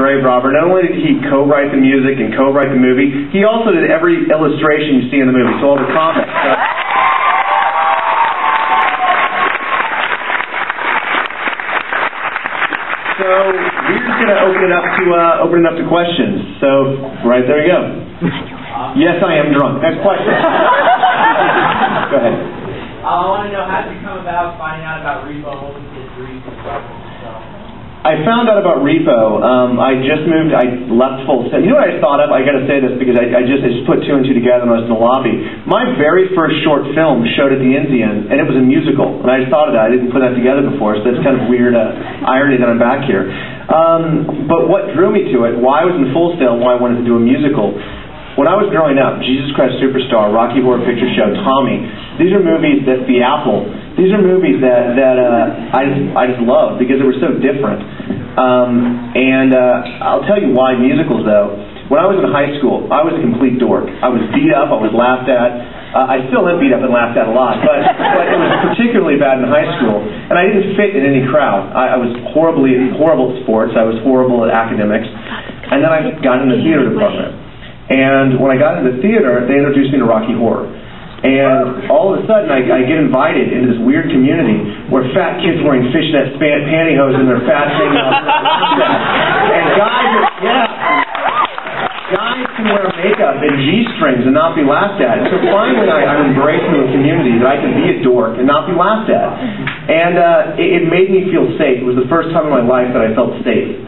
great, Robert. Not only did he co-write the music and co-write the movie, he also did every illustration you see in the movie, so all the comics. So we're just going to open it up to questions. So right there you go. Yes, I am drunk. Next question. Go ahead. I want to know how did you come about finding out about Repo? What was his reason? I found out about Repo. I just moved. I left Full Sail. You know what I thought of? I got to say this because I just put two and two together when I was in the lobby. My very first short film showed at the Indian, and it was a musical. And I just thought of that. I didn't put that together before, so that's kind of weird irony that I'm back here. But what drew me to it, why I was in Full Sail, why I wanted to do a musical. When I was growing up, Jesus Christ Superstar, Rocky Horror Picture Show, Tommy, these are movies that The Apple. These are movies that I just love because they were so different. I'll tell you why musicals, though. When I was in high school, I was a complete dork. I was beat up. I was laughed at. I still am beat up and laughed at a lot, but it was particularly bad in high school. And I didn't fit in any crowd. I was horrible at sports. I was horrible at academics. And then I got in the theater department. And when I got into the theater, they introduced me to Rocky Horror. And all of a sudden, I get invited into this weird community where fat kids wearing fishnet pantyhose and their fat thing out. And guys can wear makeup and G-strings and not be laughed at. And so finally, I'm embraced into a community that I can be a dork and not be laughed at. And it made me feel safe. It was the first time in my life that I felt safe.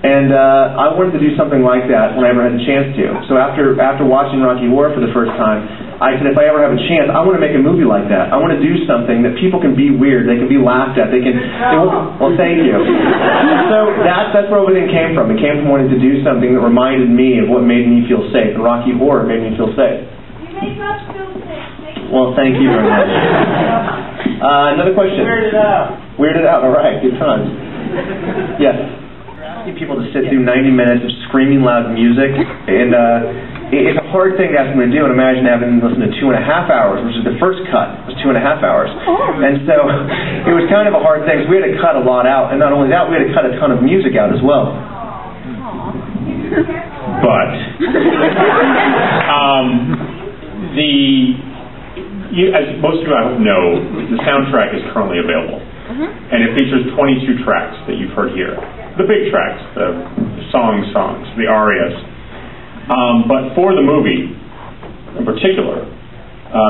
And I wanted to do something like that when I ever had a chance to. So after watching Rocky Horror for the first time, I said, if I ever have a chance, I want to make a movie like that. I want to do something that people can be weird, they can be laughed at, well, thank you. So that's where everything came from. It came from wanting to do something that reminded me of what made me feel safe. And Rocky Horror made me feel safe. You make us feel safe. Well, thank you very much. Another question. Weirded out, all right, good times. Yes. People to sit through 90 minutes of screaming loud music, and it's a hard thing to ask them to do, and imagine having them listen to 2.5 hours, which is the first cut, was 2.5 hours. And so it was kind of a hard thing, so we had to cut a lot out, and not only that, we had to cut a ton of music out as well. But as most of you I hope know, the soundtrack is currently available. And it features 22 tracks that you've heard here. The big tracks, the songs, the arias. But for the movie, in particular,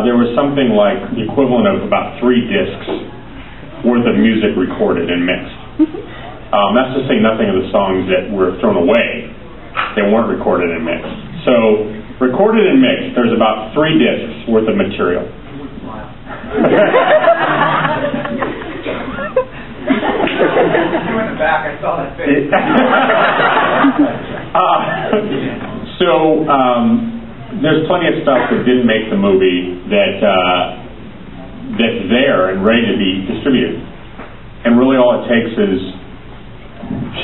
there was something like the equivalent of about 3 discs worth of music recorded and mixed. That's to say nothing of the songs that were thrown away. They weren't recorded and mixed. So, recorded and mixed, there's about 3 discs worth of material. Back, I saw that face. There's plenty of stuff that didn't make the movie that's there and ready to be distributed. And really all it takes is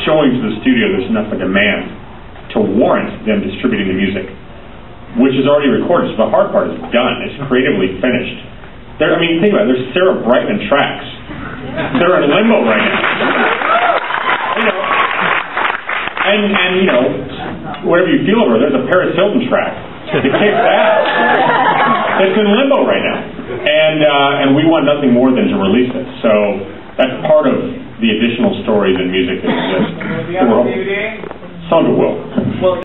showing to the studio there's enough of demand to warrant them distributing the music, which is already recorded. So the hard part is done. It's creatively finished. Think about it. There's Sarah Brightman tracks. They're in limbo right now. Whatever you feel of her, there's a Paris Hilton track. It kicks ass. It's in limbo right now, and we want nothing more than to release it. So that's part of the additional stories and music that exist. Some of it will.